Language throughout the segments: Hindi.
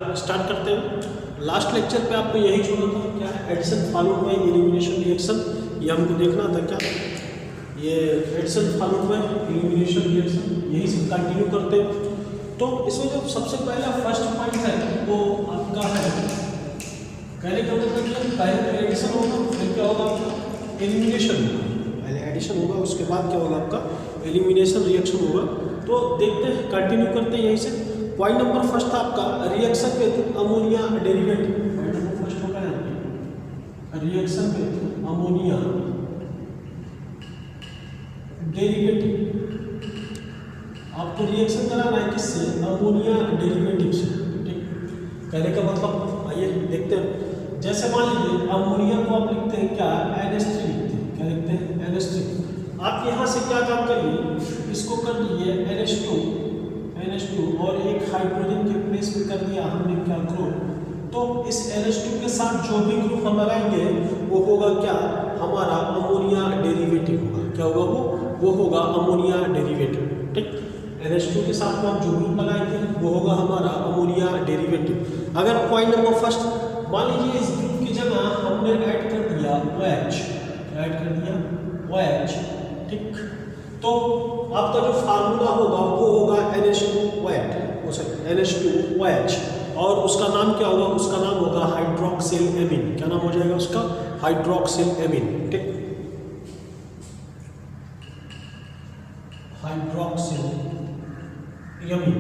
स्टार्ट करते हैं। लास्ट लेक्चर पे आपको यही छोड़ा था, क्या है addition followed by elimination reaction. ये हमको देखना था क्या, ये addition followed by elimination reaction, यही से कंटिन्यू करते हैं। तो इसमें जो सबसे पहला फर्स्ट पॉइंट है वो आपका है, पहले क्या मतलब पहले तो एडिशन होगा, फिर क्या होगा आपका एलिमिनेशन होगा। पहले एडिशन होगा, उसके बाद क्या होगा आपका एलिमिनेशन रिएक्शन होगा। तो देखते हैं, कंटिन्यू करते हैं यहीं से। पॉइंट नंबर फर्स्ट था आपका reaction with ammonia derivative. Point number first होगा यहाँ पे रिएक्शन विद अमोनिया डेरिवेटिव। आपको रिएक्शन कराना है किससे, अमोनिया डेरिवेटिव से। ठीक, कहने का मतलब आइए देखते हैं। जैसे मान लीजिए अमोनिया को आप लिखते हैं क्या, NH3 लिखते हैं, क्या लिखते हैं NH3। आप यहाँ से क्या काम करिए, इसको कर दीजिए NH2 और एक हाइड्रोजन के प्लेस पे कर दिया हमने क्या ग्रुप। तो इस NH2 के साथ जो भी ग्रुप हम लगाएंगे वो होगा क्या, हमारा अमोनिया डेरिवेटिव होगा। क्या होगा वो होगा अमोनिया डेरिवेटिव। ठीक, NH2 के साथ में आप जो ग्रुप लगाएंगे वो होगा हमारा अमोनिया डेरिवेटिव। अगर पॉइंट नंबर फर्स्ट मान लीजिए इस ग्रुप की जगह हमने ऐड कर दिया OH, ऐड कर दिया OH। ठीक, तो आपका जो फार्मूला होगा वो होगा NH2OH, और उसका नाम क्या होगा, उसका नाम होगा हाइड्रोक्सिल एमीन। क्या नाम हो जाएगा उसका, हाइड्रोक्सिल एमीन। ठीक, हाइड्रोक्सिल एमीन।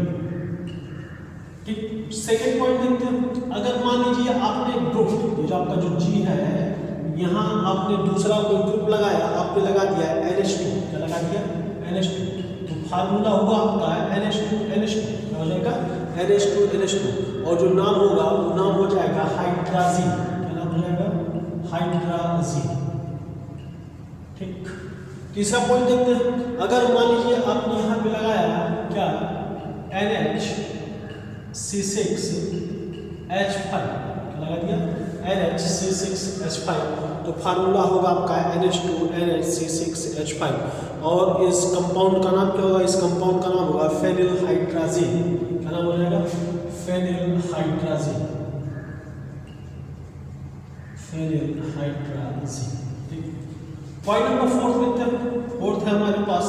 ठीक, सेकेंड पॉइंट देखते हैं। अगर मान लीजिए आपने ग्रुप, जो आपका जो G है, यहाँ आपने दूसरा कोई ग्रुप लगाया, आपने लगा दिया NH2, क्या लगा दिया NH2, तो फार्मूला होगा आपका NH2NH2, क्या हो जाएगा NH2NH2, और जो नाम होगा वो नाम हो जाएगा हाइड्राजीन। क्या नाम हो जाएगा, हाइड्राजीन। ठीक, तीसरा पॉइंट देखते हैं। अगर मान लीजिए आपने यहाँ पे लगाया क्या NHC6H5, क्या लगा दिया NHC6H5, तो फार्मूला होगा आपका NH2NHC6H5, और इस कंपाउंड का नाम क्या होगा, इस कंपाउंड का नाम होगा फेनिल हाइड्राजीन। क्या नाम हो जाएगा, फेनिल हाइड्राजीन, फेनिल हाइड्राजीन। ठीक, पॉइंट नंबर फोर्थ देखते हैं। फोर्थ है हमारे पास,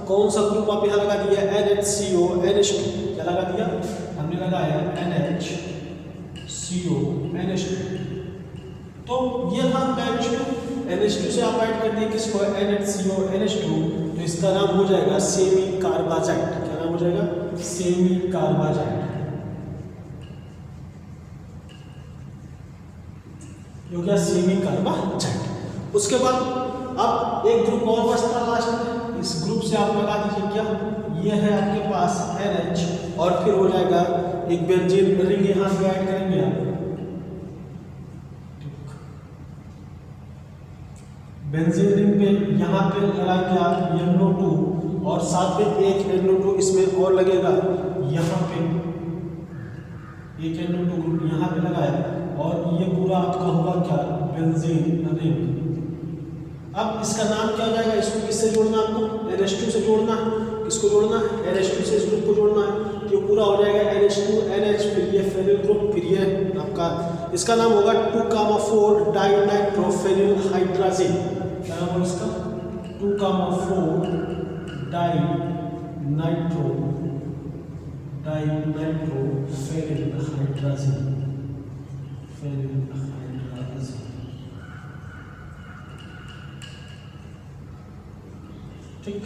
कौन सा ग्रुप आप यहाँ लगा दिया NHCONH2, क्या लगा दिया हमने लगाया NHCONH2। तो ये था NH2 से आप ऐड कर दिए किसको, NHCONH2, तो इसका नाम हो जाएगा सेमी कार्बाजाइट। क्या नाम हो जाएगा, सेमी कार्बाजाइट। हो गया सेमी कार्बाजाइट। उसके बाद अब एक ग्रुप और बचता लास्ट में, इस ग्रुप से आप लगा दीजिए क्या, ये है आपके पास NH, और फिर हो जाएगा एक बेंजीन रिंग यहाँ पे ऐड करेंगे आप, बेंजीन रिंग पे यहाँ पे लगाएंगे आप NO2, और साथ में एक NO2 इसमें और लगेगा, यहाँ पे एक NO2 ग्रुप यहाँ पे लगाया, और ये पूरा आपका होगा क्या, बेंजीन रिंग। अब इसका नाम क्या हो जाएगा, इसको किससे जोड़ना है आपको, NH2 से जोड़ना है। किसको जोड़ना है, NH2 से इस ग्रुप को जोड़ना है, तो पूरा हो जाएगा NH2NH, फिर ये फेनिल ग्रुप, फिर ये आपका, इसका नाम होगा 2,4 डाइनाइट्रोफेनिल हाइड्राजीन। क्या नाम है इसका, 2,4 डाइनाइट्रोफेनिल हाइड्राजीन, फेनिल हाइड्राजीन। ठीक,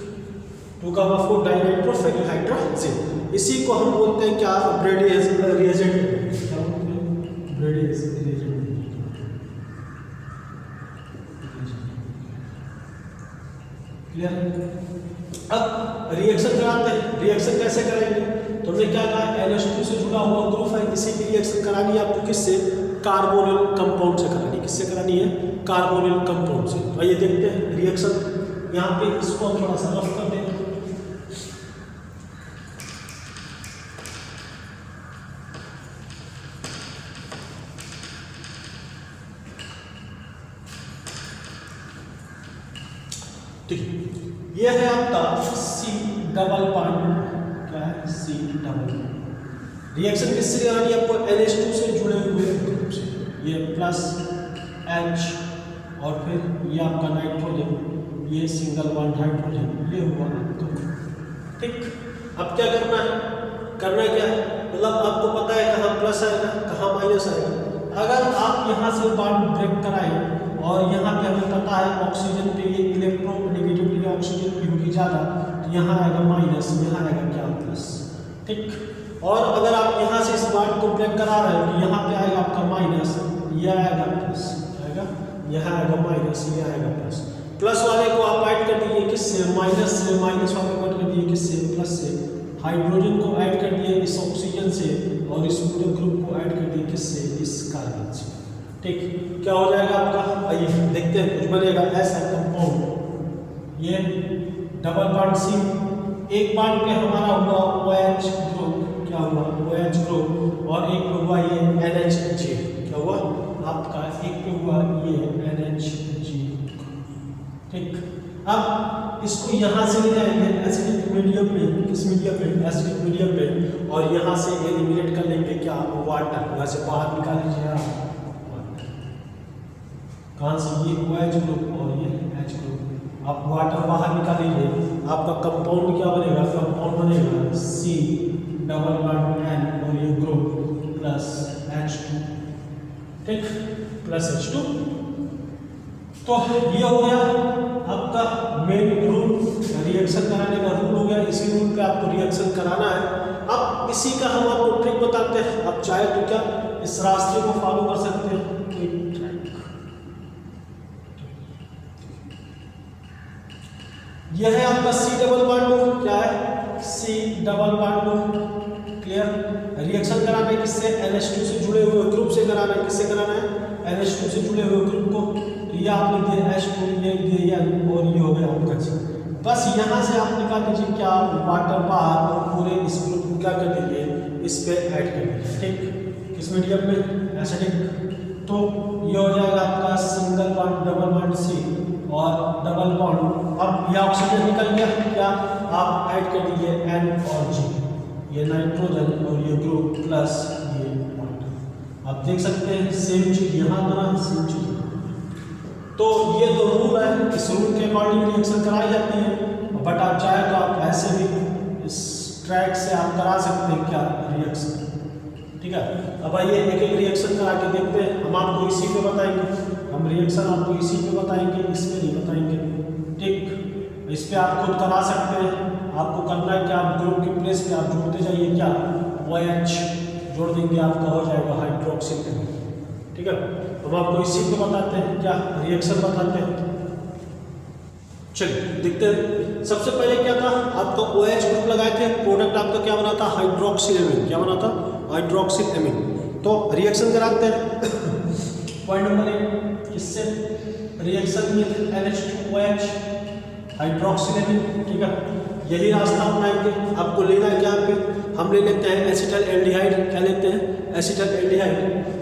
2,4 डाइनाइट्रोफेनिल हाइड्राजीन। इसी को हम बोलते हैं क्या, ब्रेडी रिएजेंट। क्या बोलते हैं, ब्रेडी रिएजेंट। क्लियर। अब रिएक्शन कराते हैं, रिएक्शन कैसे करेंगे, तो हमने क्या कहा, NH2 से जुड़ा हुआ ग्रुप है, किसी की रिएक्शन करानी है आपको किससे, कार्बोनिल कंपाउंड से करानी है। किससे करानी है, कार्बोनिल कंपाउंड से। तो आइए देखते हैं रिएक्शन। यहाँ पे इसको हम थोड़ा सा रफ कर दें। ठीक, ये है आपका C डबल बॉन्ड, क्या है C डबल, रिएक्शन किससे करानी है आपको? NH2 से जुड़े हुए ग्रुप से, ये प्लस H और फिर ये आपका नाइट्रोजन, ये सिंगल बॉन्ड हाइड्रोजन, ये हुआ आपका। ठीक, अब क्या करना है? करना क्या है, मतलब आपको पता है कहाँ प्लस आएगा कहाँ माइनस आएगा। अगर आप यहाँ से बॉन्ड ब्रेक कराएं और यहाँ पे हमें पता है ऑक्सीजन पे ये इलेक्ट्रोनेगेटिविटी ऑक्सीजन की होगी ज़्यादा, तो यहाँ आएगा माइनस, यहाँ आएगा क्या? प्लस। ठीक, और अगर आप यहाँ से इस बॉन्ड को ब्रेक करा रहे हो तो यहाँ पे आएगा आपका माइनस, ये आएगा प्लस, आएगा यहाँ आएगा माइनस, ये आएगा प्लस। प्लस वाले को आप ऐड कर दीजिए किससे? माइनस से। माइनस वाले को ऐड कर दिए किससे? प्लस से। हाइड्रोजन को ऐड कर दिए इस ऑक्सीजन से और इस पूरे ग्रुप को ऐड कर दिए किससे? इस कार्बन से। ठीक, क्या हो जाएगा आपका? आइए देखते हैं, कुछ बनेगा ऐसा कंपाउंड। ये डबल बॉन्ड सी, एक बॉन्ड पे हमारा हुआ OH ग्रुप, क्या हुआ? OH ग्रुप, और एक पे हुआ ये NH, क्या हुआ आपका? एक पे हुआ ये NH। ठीक, अब इसको यहाँ से ले जाएंगे एसिडिक मीडियम में, किस मीडियम में? एसिडिक मीडियम में, और यहाँ से एलिमिनेट कर लेंगे क्या? वाटर, यहाँ से बाहर निकाल लीजिए आप कहाँ से? ये OH ग्रुप और ये H ग्रुप, आप वाटर बाहर निकाल लीजिए, आपका कंपाउंड क्या बनेगा? कंपाउंड बनेगा C डबल बॉन्ड N और ये ग्रुप प्लस H2। ठीक, प्लस H2। तो ये हो गया आपका मेन रूल, रिएक्शन कराने का रूल हो गया। इसी रूल पे आपको रिएक्शन कराना है। अब इसी का हम आपको ट्रिक बताते हैं, आप चाहे तो क्या इस रास्ते को फॉलो कर सकते हैं। यह है आपका C डबल बॉन्ड, क्या है? C double bond. Clear? Reaction कराना है किससे? NH2 से जुड़े हुए ग्रुप से कराना है। किससे कराना है? NH2 से जुड़े हुए ग्रुप को। तो ये आपने दिया H2, ये दिया N, और ये हो गया आपका C। बस यहाँ से आप निकाल दीजिए क्या? वाटर बाहर, और पूरे इस ग्रुप को क्या कर दीजिए? इस पे ऐड कर दीजिए। ठीक, किस मीडियम में? एसिडिक। तो ये हो जाएगा आपका single bond double bond C और डबल बॉन्ड। अब ये ऑक्सीजन निकल गया, क्या? आप ऐड कर दीजिए N और G, ये नाइट्रोजन और ये ग्रुप प्लस ये वाटर। आप देख सकते हैं सेम चीज यहाँ बना, सेम चीज। तो ये दो रूल है, इस रूल के अकॉर्डिंग रिएक्शन कराई जाती है, बट आप चाहे तो आप ऐसे भी इस ट्रैक से आप करा सकते हैं क्या? रिएक्शन। ठीक है, अब आइए एक एक रिएक्शन करा के देखते हैं। हम आपको इसी पे बताएंगे, हम रिएक्शन आपको इसी पे बताएंगे, इस पे नहीं बताएंगे। ठीक, इस पे आप खुद करा सकते हैं। आपको करना है क्या? आप ग्रुप के प्लेस पे आप जोड़ते जाइए क्या? OH जोड़ देंगे, आपका हो जाएगा हाइड्रोक्सिल। ठीक है, हम आपको इसी पे बताते हैं क्या? रिएक्शन बताते हैं। चलिए देखते हैं। सबसे पहले क्या था? आपका OH ग्रुप लगाए थे, प्रोडक्ट आपका क्या बना था? Hydroxyl amine. क्या बना था? Hydroxyl amine. तो रिएक्शन कराते हैं। पॉइंट नंबर 1, किससे रिएक्शन किए थे? NH2OH hydroxyl amine. ठीक है, यही रास्ता अपनाएंगे। आपको लेना है क्या? पे हम ले लेते हैं एसिटल एल्डिहाइड। क्या लेते हैं? Acetaldehyde.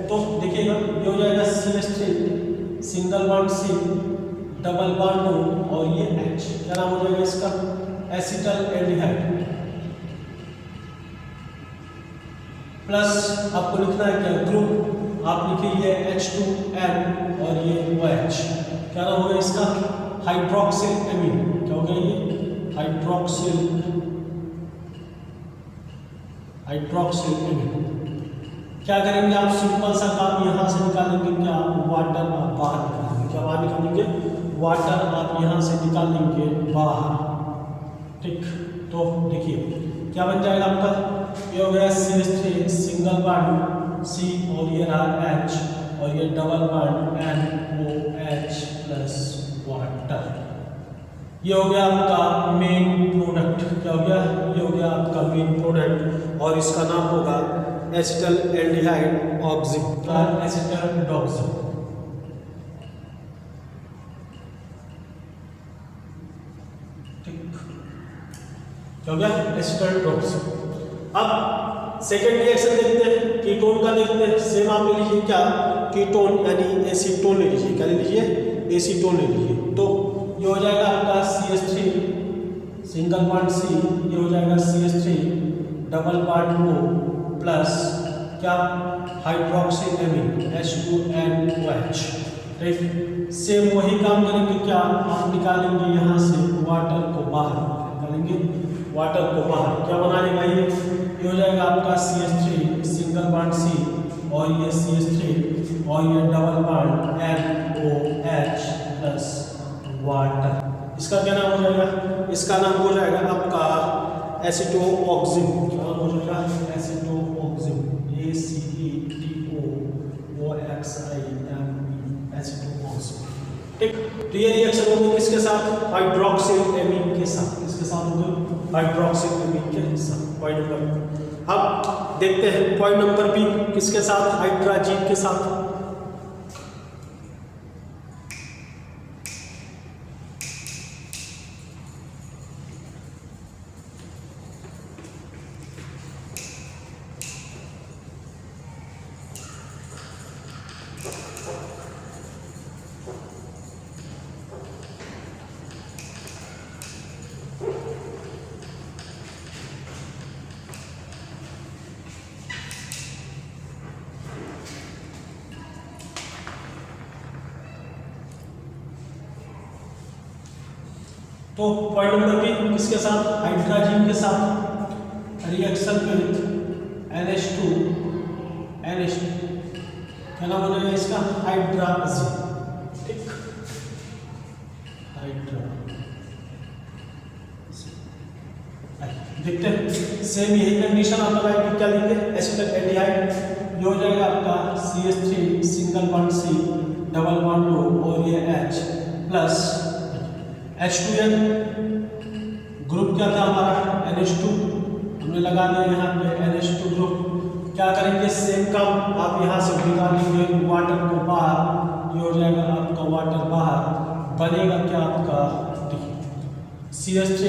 तो देखिएगा ये हो जाएगा CH3 single bond C double bond O और ये H, क्या नाम हो जाएगा इसका? Acetal aldehyde. प्लस आपको लिखना है क्या? ग्रुप, आप लिखिए H2N और ये OH, क्या नाम होगा इसका? Hydroxyl amine. क्या हो गया ये? Hydroxyl amine. क्या करेंगे आप? सिंपल सा काम यहाँ से निकालेंगे क्या? वाटर आप बाहर निकालेंगे। क्या बाहर निकालेंगे? वाटर आप यहाँ से निकाल लेंगे बाहर। ठीक, तो देखिए क्या बन जाएगा आपका? ये हो गया CH3 सिंगल बॉन्ड C और ये रहा H और ये double bond NOH plus water. ये हो गया आपका मेन प्रोडक्ट। क्या हो गया? ये हो गया आपका मेन प्रोडक्ट, और इसका नाम होगा एसिटल एल्डिहाइड ऑक्सिम, एसिटल डॉक्सिम। ठीक, हो गया एसिटल डॉक्सिम। अब सेकेंड रिएक्शन देखते हैं, कीटोन का देखते हैं। सेम आप ले लीजिए क्या? कीटोन यानी एसीटोन ले लीजिए। क्या ले लीजिए? एसीटोन ले लीजिए। तो ये हो जाएगा आपका CH3 सिंगल बॉन्ड C, ये हो जाएगा CH3 double bond O plus क्या हाइड्रोक्सिल एमीन H2NOH। ठीक, सेम वही काम करेंगे, क्या आप निकालेंगे यहाँ से वाटर को बाहर, निकालेंगे वाटर को बाहर, क्या बना लेगा ये हो जाएगा आपका CH3 सिंगल बॉन्ड C और ये CH3 और ये double bond NOH plus water. इसका क्या नाम हो जाएगा, इसका नाम हो जाएगा आपका एसिटोऑक्सिन। क्या नाम हो जाएगा, एसिटोऑक्सिन, ACETOOXIME, एसिटोऑक्सिन। ठीक, तो ये रिएक्शन होगी किसके साथ, हाइड्रोक्सिल एमीन के साथ, किसके साथ होगी, हाइड्रोक्सिल एमीन के साथ। पॉइंट नंबर, अब देखते हैं पॉइंट नंबर बी किसके साथ, हाइड्राजीन के साथ। तो पॉइंट नंबर बी किसके साथ, हाइड्राजीन के साथ रिएक्शन विद NH2 क्या नाम हो जाएगा इसका, हाइड्राजीन। ठीक, देखते हैं सेम यही कंडीशन आप लगाएंगे, क्या लेंगे एसिटिक एल्डिहाइड, ये हो जाएगा आपका CH3 single bond C double bond O और ये H प्लस H2N, ग्रुप क्या था हमारा NH2, हमने लगा दिया यहाँ पे NH2 ग्रुप। क्या करेंगे, सेम काम आप यहाँ से निकालेंगे वाटर को बाहर, ये हो जाएगा आपका वाटर बाहर, बनेगा क्या आपका CH3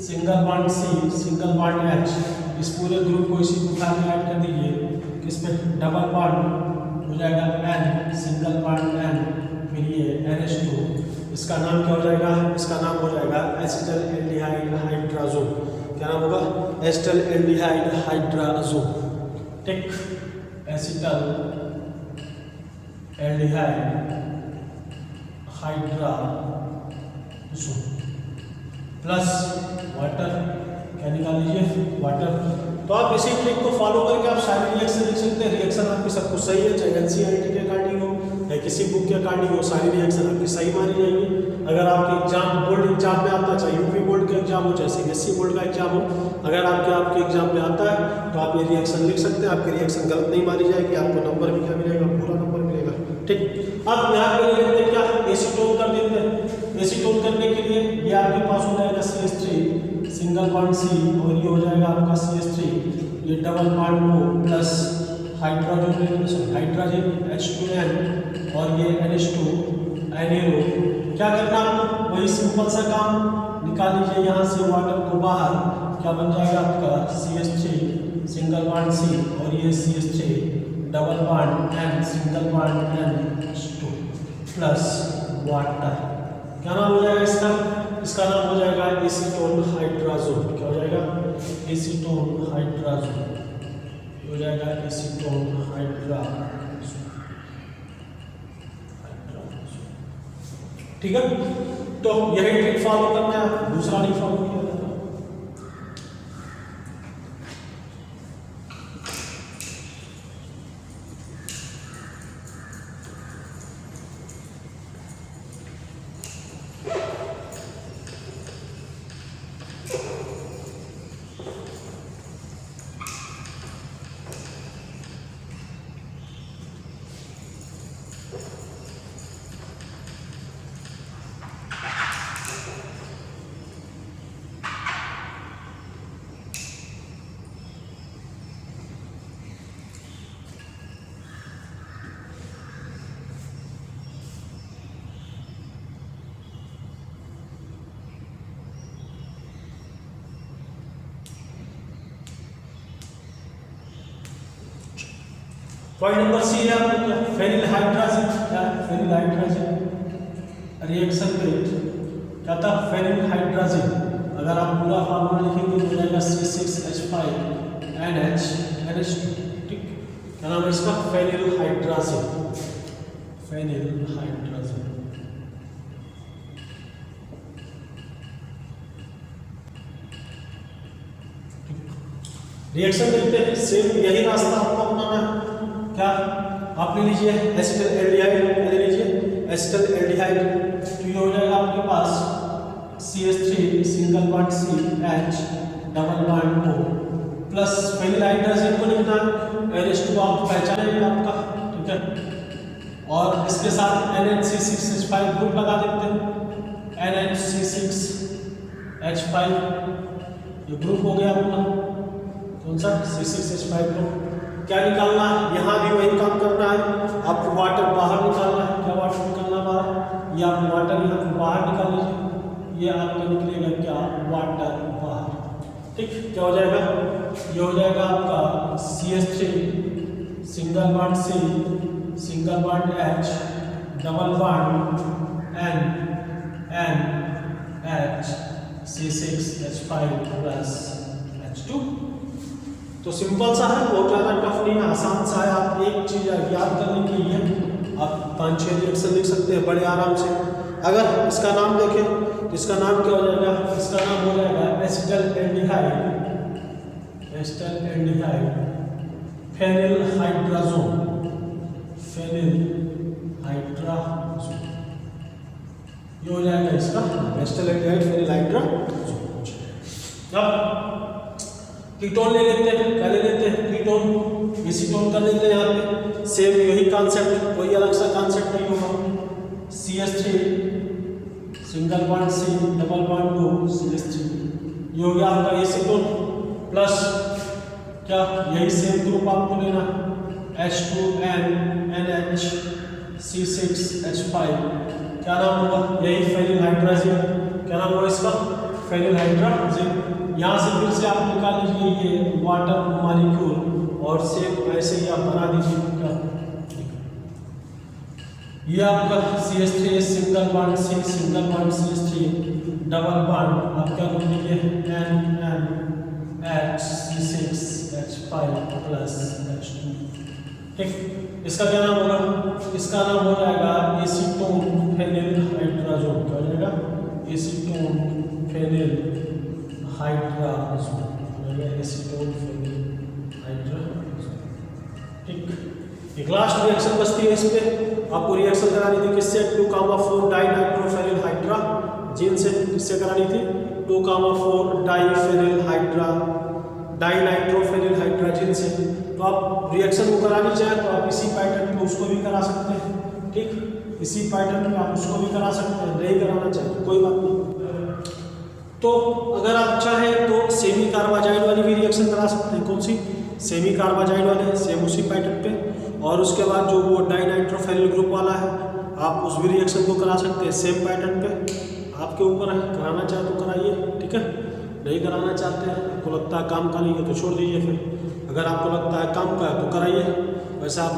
single bond C single bond H, इस पूरे ग्रुप को इसी को उठा के ऐड कर दीजिए, किसमें डबल बॉन्ड हो जाएगा N सिंगल बॉन्ड N, फिर ये NH2, इसका नाम क्या हो जाएगा, इसका नाम हो जाएगा एसिटल एल्डिहाइड हाइड्राजोन। क्या नाम होगा, एसिटल एल्डिहाइड हाइड्राजोन। ठीक, acetaldehyde hydrazone plus water, क्या निकाल लीजिए वाटर। तो आप इसी ट्रिक को फॉलो करके आप सारे रिएक्शन लिख सकते हैं। रिएक्शन आपकी सब कुछ सही है, चाहे NCERT के अकॉर्डिंग हो या किसी बुक के अकॉर्डिंग हो, सारी रिएक्शन आपकी सही मानी जाएगी। अगर आपके एग्जाम बोर्ड एग्जाम में आता, चाहे यूपी बोर्ड का एग्जाम हो चाहे CBSE बोर्ड का एग्जाम हो, अगर आपके एग्जाम में आता है तो आप ये रिएक्शन लिख सकते हैं, आपकी रिएक्शन गलत नहीं मानी जाएगी, आपको नंबर भी क्या मिलेगा, पूरा नंबर मिलेगा। ठीक, अब यहाँ पे ले लेते हैं क्या, एसीटोन कर देते हैं। एसीटोन करने के लिए ये आपके पास हो जाएगा CH3 सिंगल बॉन्ड C और ये हो जाएगा आपका CH3 ये double bond O plus hydrogen H2N और ये NH2 NaO। क्या करना आपको, वही सिंपल सा काम, निकाल लीजिए यहाँ से वाटर को बाहर, क्या बन जाएगा आपका CH3 सिंगल बॉन्ड C और ये CH3 double bond N single bond NH2 plus water. क्या नाम हो जाएगा इसका, इसका नाम हो जाएगा एसीटोन हाइड्राजोन। क्या हो जाएगा, एसीटोन हाइड्राजोन हो जाएगा, एसीटोन हाइड्राजोन। ठीक है, तो यही ट्रिक फॉलो करना है, दूसरा नहीं फॉलो किया जाता। पॉइंट नंबर सी है आपको क्या, फेनिल हाइड्राजिन। क्या फेनिल हाइड्राजिन रिएक्शन में क्या था, फेनिल हाइड्राजिन। अगर आप पूरा फार्मूला लिखेंगे तो हो जाएगा C6H5NH NH2, ठीक। क्या नाम है इसका? Phenyl hydrazine, phenyl hydrazine. Reaction देखते हैं, सेम यही रास्ता आपको अपनाना है। क्या आप ले लीजिए एसिटल एल्डिहाइड, ले लीजिए एसिटल एल्डिहाइड, तो ये हो जाएगा आपके पास CH3 single bond CH double bond O plus phenyl hydrazine को लिखना है NH2 आप पहचानेंगे आपका, ठीक है। और इसके साथ NH6H5 ग्रुप लगा देते हैं, NH6H5 ये ग्रुप हो गया अपना, कौन सा? C6H5 group. क्या निकालना है? यहाँ भी वही काम करना है, आपको वाटर बाहर निकालना है। क्या वाटर निकालना बाहर? ये आप वाटर यहाँ पे बाहर निकाल लीजिए, ये आपका निकलेगा क्या? वाटर बाहर, ठीक। क्या हो जाएगा? ये हो जाएगा आपका CH3 single bond C single bond H double bond NH C6H5 plus H2। तो सिंपल सा है, बहुत ज़्यादा टफ नहीं है, आसान सा है। आप एक चीज़ याद करने के लिए आप 5-6 रिएक्शन लिख सकते हैं बड़े आराम से। अगर इसका नाम देखें तो इसका नाम क्या हो जाएगा? इसका नाम हो जाएगा acetaldehyde, acetaldehyde phenyl hydrazone, phenyl hydrazone, ये हो जाएगा इसका एसिटल एल्डिहाइड फेनिल हाइड्राजोन। अब कीटोन ले लेते हैं, क्या ले लेते हैं? कीटोन, एसीटोन कर लेते हैं यहाँ पे। सेम यही कॉन्सेप्ट, कोई अलग सा कॉन्सेप्ट नहीं होगा। CH3 single bond C double bond O CH3, ये हो गया आपका एसीटोन प्लस क्या? यही सेम ग्रुप आपको लेना, H2N NH C6H5, क्या नाम होगा? यही फेनिल हाइड्राजेन, क्या नाम होगा इसका? फेनिल हाइड्राजेन। यहाँ से फिर से आप निकाल लीजिए ये वाटर मॉलिक्यूल और सेम ऐसे ही आप बना दीजिए क्या? ये आपका CH3 single bond C single bond CH3 double bond आप क्या कर लीजिए NH C6H5 प्लस H2, ठीक। इसका क्या नाम होगा? इसका नाम हो जाएगा एसीटोन फेनिल हाइड्राजोन। क्या हो जाएगा? Acetone phenyl hydrazone, acetone phenyl hydrazone, ठीक। एक लास्ट रिएक्शन बचती है इस पे, आपको रिएक्शन करानी थी किससे? 2,4 डाइनाइट्रोफेनिल हाइड्राजीन से। किससे करानी थी? 2,4 डाइनाइट्रोफेनिल हाइड्राजीन से। तो आप रिएक्शन को करानी चाहे तो आप इसी पैटर्न पे उसको भी करा सकते हैं, ठीक। इसी पैटर्न पे आप उसको भी करा सकते हैं, नहीं कराना चाहे कोई बात नहीं। तो अगर आप चाहें तो सेमी कार्बाजाइड वाली भी रिएक्शन करा सकते हैं। कौन सी? सेमी कार्बाजाइड वाले, सेम उसी पैटर्न पे। और उसके बाद जो वो डाइनाइट्रोफेनिल ग्रुप वाला है आप उस भी रिएक्शन को करा सकते हैं सेम पैटर्न पे, आपके ऊपर है। कराना चाहे तो कराइए, ठीक है। नहीं कराना चाहते हैं, आपको लगता है काम का नहीं है तो छोड़ दीजिए। फिर अगर आपको लगता है काम का है तो कराइए। वैसे आप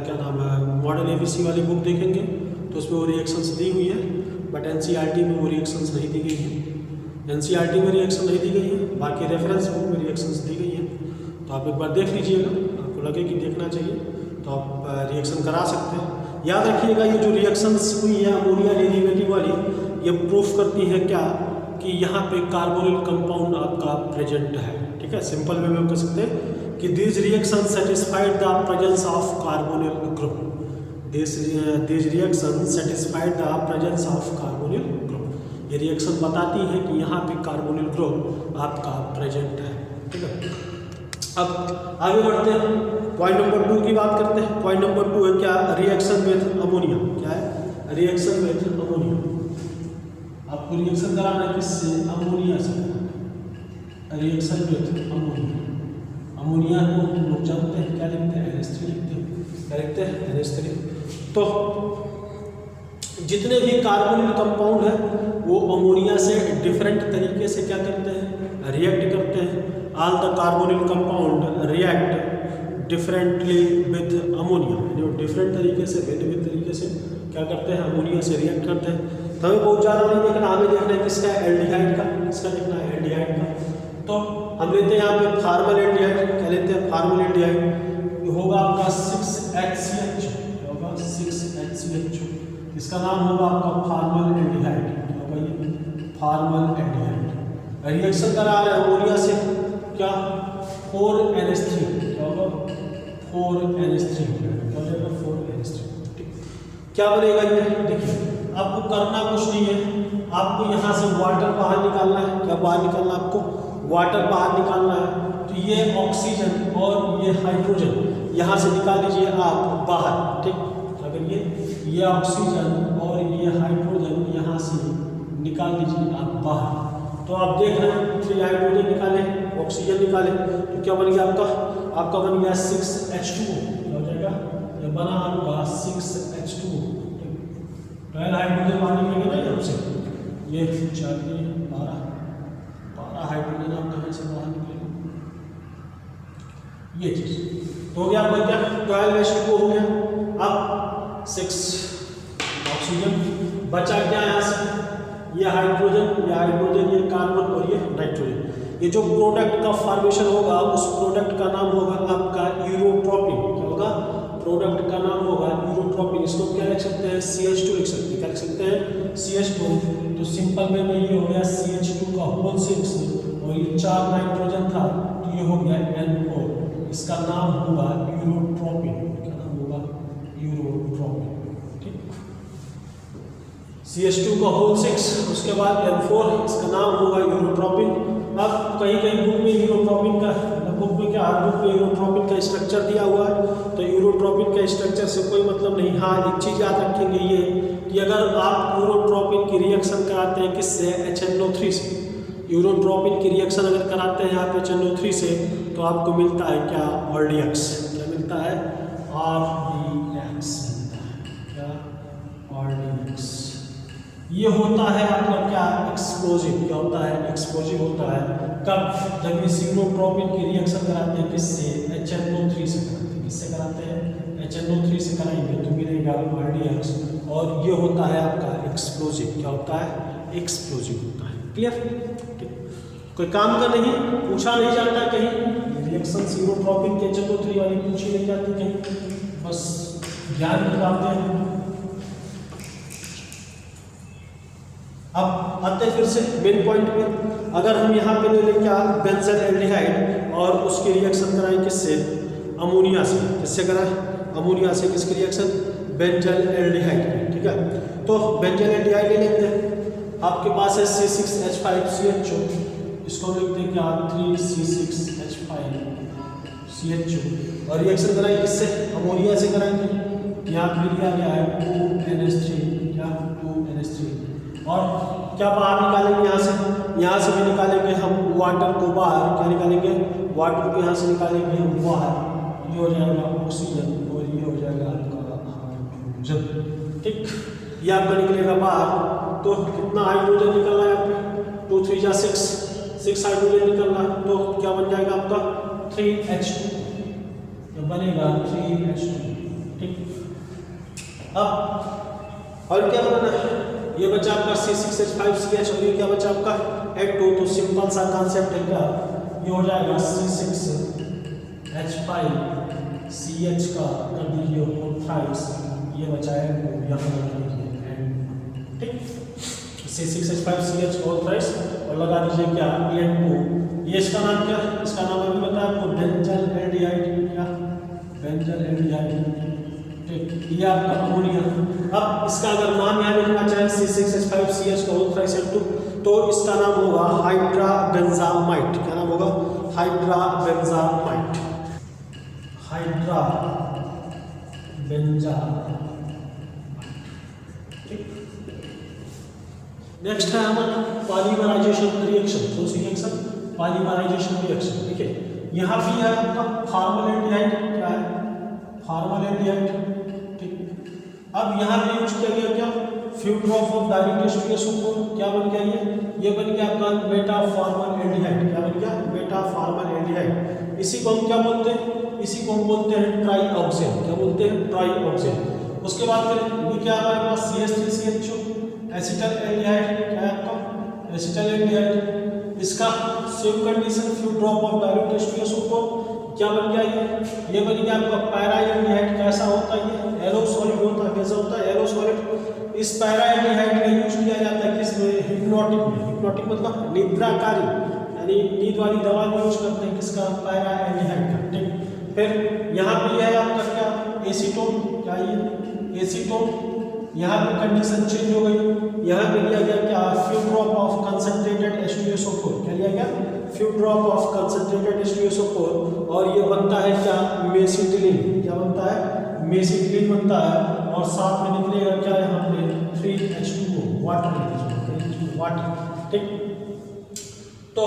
क्या नाम है मॉडल ABC वाली बुक देखेंगे तो उसमें वो रिएक्शंस दी हुई है, बट NCERT में वो रिएक्शंस नहीं दी गई है। NCERT में रिएक्शन नहीं दी गई है, बाकी रेफरेंस बुक में रिएक्शंस दी गई है। तो आप एक बार देख लीजिएगा, आपको लगे कि देखना चाहिए तो आप रिएक्शन करा सकते हैं। याद रखिएगा ये जो रिएक्शंस हुई है अमोनिया डेरिवेटिव वाली, ये प्रूफ करती है क्या? कि यहाँ पे कार्बोनिल कंपाउंड आपका प्रेजेंट है, ठीक है। सिंपल वे में कह सकते हैं कि this reaction satisfied the presence of carbonyl group, this reaction satisfied the presence of carbonyl group. ये रिएक्शन बताती है कि यहाँ पे कार्बोनिल ग्रुप आपका प्रेजेंट है, ठीक है। अब आगे बढ़ते हैं, पॉइंट नंबर 2 की बात करते हैं। पॉइंट नंबर 2 है क्या? Reaction with ammonia. क्या है? Reaction with ammonia. आपको रिएक्शन कराना है किससे? अमोनिया से। रिएक्शन विथ अमोनिया, अमोनिया को हम लोग जानते हैं क्या लिखते हैं? NH3 लिखते हैं। क्या लिखते हैं? NH3। तो जितने भी कार्बोनिल कंपाउंड है वो अमोनिया से डिफरेंट तरीके से क्या करते हैं? रिएक्ट करते हैं। All the carbonyl compound react differently with ammonia, जो डिफरेंट तरीके से भिन्न तरीके से क्या करते हैं? अमोनिया से रिएक्ट करते हैं। तो हमें बहुत ज़्यादा नहीं देखना, हमें देखना है किसका? एल्डिहाइड का। किसका देखना है? एल्डिहाइड का। तो हम लेते हैं यहाँ पे फार्मल एल्डिहाइड, क्या लेते हैं फार्मल एल्डिहाइड, ये होगा आपका 6HCH, होगा 6HCH, इसका नाम होगा आपका फार्मल एल्डिहाइड, क्या होगा ये फार्मल एल्डिहाइड। रिएक्शन करा रहे हैं अमोनिया से, क्या 4NH3, क्या होगा 4NH3, क्या हो जाएगा 4NH3। क्या बनेगा ये, देखिए आपको करना कुछ नहीं है, आपको यहाँ से वाटर बाहर निकालना है, क्या बाहर निकालना है आपको, वाटर बाहर निकालना है। तो ये ऑक्सीजन और ये हाइड्रोजन यहाँ से निकाल लीजिए आप बाहर, ठीक। अगर ये ऑक्सीजन और ये हाइड्रोजन यहाँ से निकाल लीजिए आप बाहर, तो आप देख रहे हैं 3 हाइड्रोजन निकाले, ऑक्सीजन निकाले, तो क्या बन गया आपका बन गया 6H2O, क्या हो जाएगा, ये बना आपका 6H2O। पहला हाइड्रोजन बाहर निकलेंगे ना यहाँ से, ये 4 12 हाइड्रोजन आप कहाँ से बाहर निकलेंगे, ये चीज तो हो गया आपका क्या 12H2O हो गया। अब 6 ऑक्सीजन बचा क्या यहाँ से, ये हाइड्रोजन, ये कार्बन और ये नाइट्रोजन। ये जो प्रोडक्ट का फॉर्मेशन होगा उस प्रोडक्ट का नाम होगा आपका यूरोट्रोपिन, क्या होगा, प्रोडक्ट का नाम होगा यूरोट्रोपिन। इसको क्या लिख सकते हैं, CH2 लिख सकते हैं, क्या लिख सकते हैं CH2। तो सिंपल में ये हो गया CH2 का होल 6 और ये 4 नाइट्रोजन था, तो ये हो गया N4, इसका नाम होगा यूरोट्रोपिन, क्या नाम होगा यूरोट्रोपिन, ठीक। CH2 का होल 6, उसके बाद N4, इसका नाम होगा यूरोट्रोपिन। अब कहीं बुक में यूरोट्रोपिन का, बुक में क्या हर बुक में यूरोट्रोपिन का स्ट्रक्चर दिया हुआ है, तो यूरोट्रोपिन के स्ट्रक्चर से कोई मतलब नहीं। हाँ एक चीज़ याद रखेंगे ये कि अगर आप यूरोट्रोपिन की रिएक्शन कराते हैं किससे, HNO3 से, यूरोट्रोपिन की रिएक्शन अगर कराते हैं आप HNO3 से, तो आपको मिलता है क्या, RDX, क्या मिलता है, RDX मिलता है, क्या RDX। ये होता है आपका क्या, एक्सप्लोजिव, क्या होता है, एक्सप्लोजिव होता है कब, जब इस यूरोट्रोपिन की रिएक्शन कराते हैं किससे, HNO3 से कराते हैं, किससे कराते हैं, HNO3 से कराएंगे तो मिलेगा RDX, और ये होता है आपका एक्सप्लोजिव, क्या होता है, एक्सप्लोजिव होता है। क्लियर, ठीक। कोई काम का नहीं, पूछा नहीं जाता कहीं, रिएक्शन यूरोट्रोपिन के HNO3 वाली पूछी नहीं जाती कहीं, बस ज्ञान निकालते हैं। अब आते हैं फिर से मेन पॉइंट पे, अगर हम यहाँ पे ले लें क्या, बेंजल एल्डिहाइड और उसकी रिएक्शन कराएं किससे, अमोनिया से, किससे कराएं, अमोनिया से, किसकी रिएक्शन, बेंजल एल्डिहाइड, ठीक है। तो बेंजल एल्डिहाइड ले लेते हैं, आपके पास है C6H5CHO, इसको लिखते हैं क्या 3C6H5CHO, और रिएक्शन कराएंगे किससे, अमोनिया से कराएंगे, यहाँ पे लिया गया है 2NH3, क्या 2NH3, और क्या बाहर निकालेंगे यहाँ से भी निकालेंगे हम वाटर को बाहर, क्या निकालेंगे, वाटर को यहाँ से निकालेंगे हम बाहर, ये हो जाएगा ऑक्सीजन और ये हो जाएगा आपका हाइड्रोजन, ठीक। ये आपका निकलेगा बाहर, तो कितना हाइड्रोजन निकलना है यहाँ पे, 2 3 जा 6 हाइड्रोजन निकलना है, तो क्या बन जाएगा आपका 3H2, तो बनेगा 3H2, ठीक। अब और क्या बनाना है, ये बचा आपका C6H5CH और ये क्या बचा आपका H2, तो सिंपल सा कॉन्सेप्ट है क्या, ये हो जाएगा C6H5CH का कर दीजिए होल थ्राइस, ये बचा है यहाँ लगा दीजिए, ठीक। C6H5CH होल थ्राइस और लगा दीजिए क्या N2, ये इसका नाम क्या, इसका नाम अभी बताया आपको बेंजल एल्डिहाइड, क्या बेंजल एल्डिहाइड, ठीक। ये आपका अमोनिया। अब इसका अगर नाम यहाँ लिखना चाहे C6H5CH का होल थ्राइस N2, तो इसका नाम होगा हाइड्राबेंजामाइड, क्या नाम होगा, हाइड्राबेंजामाइड, नेक्स्ट है हमारा पॉलीमराइजेशन रिएक्शन, कौन सी रिएक्शन, पॉलीमराइजेशन रिएक्शन, ठीक है। यहाँ भी है आपका फार्मल एल्डिहाइड, क्या है, फार्मल एल्डिहाइड, ठीक। अब यहाँ पे यूज किया गया क्या, फ्यू ड्रॉप ऑफ डायरेक्ट एस्टिकेशन, क्या बन गया ये बन गया आपका मेटा फार्मल एल्डिहाइड, क्या बन गया, मेटा फार्मल एल्डिहाइड। इसी को हम क्या बोलते हैं, इसी को हम बोलते हैं ट्राईऑक्सेन, क्या बोलते हैं, ट्राईऑक्सेन। उसके बाद फिर ये क्या हमारे पास CH3CHO एसिटल एल्डिहाइड, क्या है आपका एसिटल एल्डिहाइड, इसका same condition, few drop of dilute H2SO4 क्या बन गया ये बन गया आपका पैरा एल्डिहाइड। कैसा होता है ये? येलो सॉलिड होता है। कैसा होता है? Yellow solid. इस पैरा एल्डिहाइड का यूज किया जाता है किसमें? हिप्नोटिक में। हिप्नोटिक मतलब निद्राकारी, यानी नींद वाली दवा यूज करते हैं किसका? पैरा एल्डिहाइड का। ठीक, फिर यहाँ पे है आपका क्या? एसीटोन। क्या ये? एसीटोन। यहाँ पे कंडीशन चेंज हो गई। यहाँ पे लिया गया क्या? Few drop of concentrated H2SO4। क्या लिया गया? Few drop of concentrated H2SO4 और ये बनता है क्या? मेसिटिलीन। क्या बनता है? मेसिटिलीन बनता है। और साथ में निकलेगा क्या? यहाँ पे 3H2O, वाटर। ठीक, तो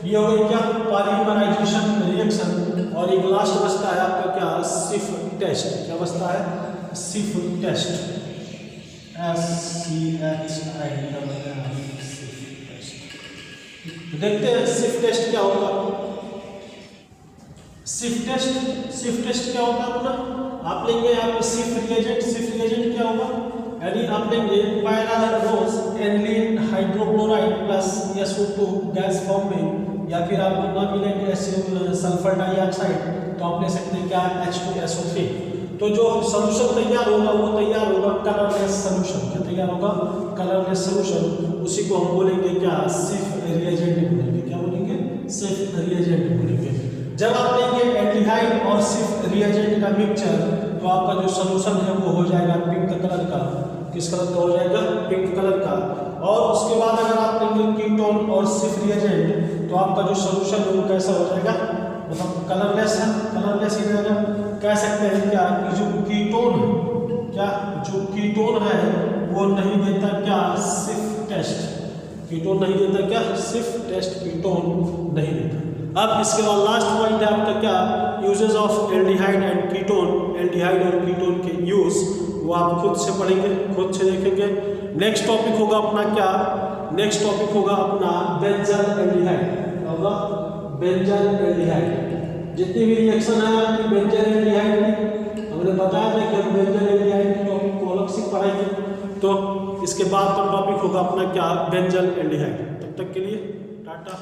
ये हो गई क्या? Polymerisation reaction. और एक लास्ट बचता है आपका क्या? सिफ टेस्ट। क्या बचता है? सिफ टेस्ट। SCHI। देखते हैं सिफ टेस्ट क्या होगा। सिफ टेस्ट क्या होता है अपना? आप लेंगे यहाँ पे सिफ रिएजेंट क्या होगा? यानी आप लेंगे pararose aniline hydrochloride plus SO2 gas form में, या फिर आप ना मिलेंगे सल्फर डाइऑक्साइड, तो आप ले सकते हैं क्या? H2SO3। तो जो सॉल्यूशन तैयार होगा वो तैयार होगा कलरलेस सॉल्यूशन। क्या तैयार होगा? Colourless solution. उसी को हम बोलेंगे क्या? सिफ रिएजेंट बोलेंगे। क्या बोलेंगे? सिफ रिएजेंट बोलेंगे। जब आप लेंगे एल्डिहाइड और सिफ रिएजेंट का मिक्सचर, तो आपका जो सॉल्यूशन है वो हो जाएगा पिंक कलर का। किस कलर का हो जाएगा? पिंक कलर का। और उसके बाद अगर आप लेंगे कीटोन और सिफ रिएजेंट, तो आपका जो सॉल्यूशन है वो कैसा हो जाएगा? मतलब कलरलेस है, कलरलेस ही रहेगा। कह सकते हैं क्या कि जो कीटोन है, क्या जो कीटोन है वो नहीं देता क्या? सिफ टेस्ट। कीटोन नहीं देता क्या? सिफ टेस्ट कीटोन नहीं देता। अब इसके बाद लास्ट पॉइंट है आपका क्या? Uses of aldehyde and ketone. Aldehyde और कीटोन के यूज वो आप खुद से पढ़ेंगे, खुद से देखेंगे। नेक्स्ट टॉपिक होगा अपना क्या? नेक्स्ट टॉपिक होगा अपना बेंजल एल्डिहाइड। क्या होगा? Benzyl aldehyde. जितनी भी रिएक्शन है आपकी बेंजल एल्डिहाइड की, हमने बताया था कि हम बेंजल एल्डिहाइड के टॉपिक को अलग से पढ़ाएंगे। तो इसके बाद का टॉपिक होगा अपना क्या? Benzyl aldehyde. तब तक के लिए टाटा।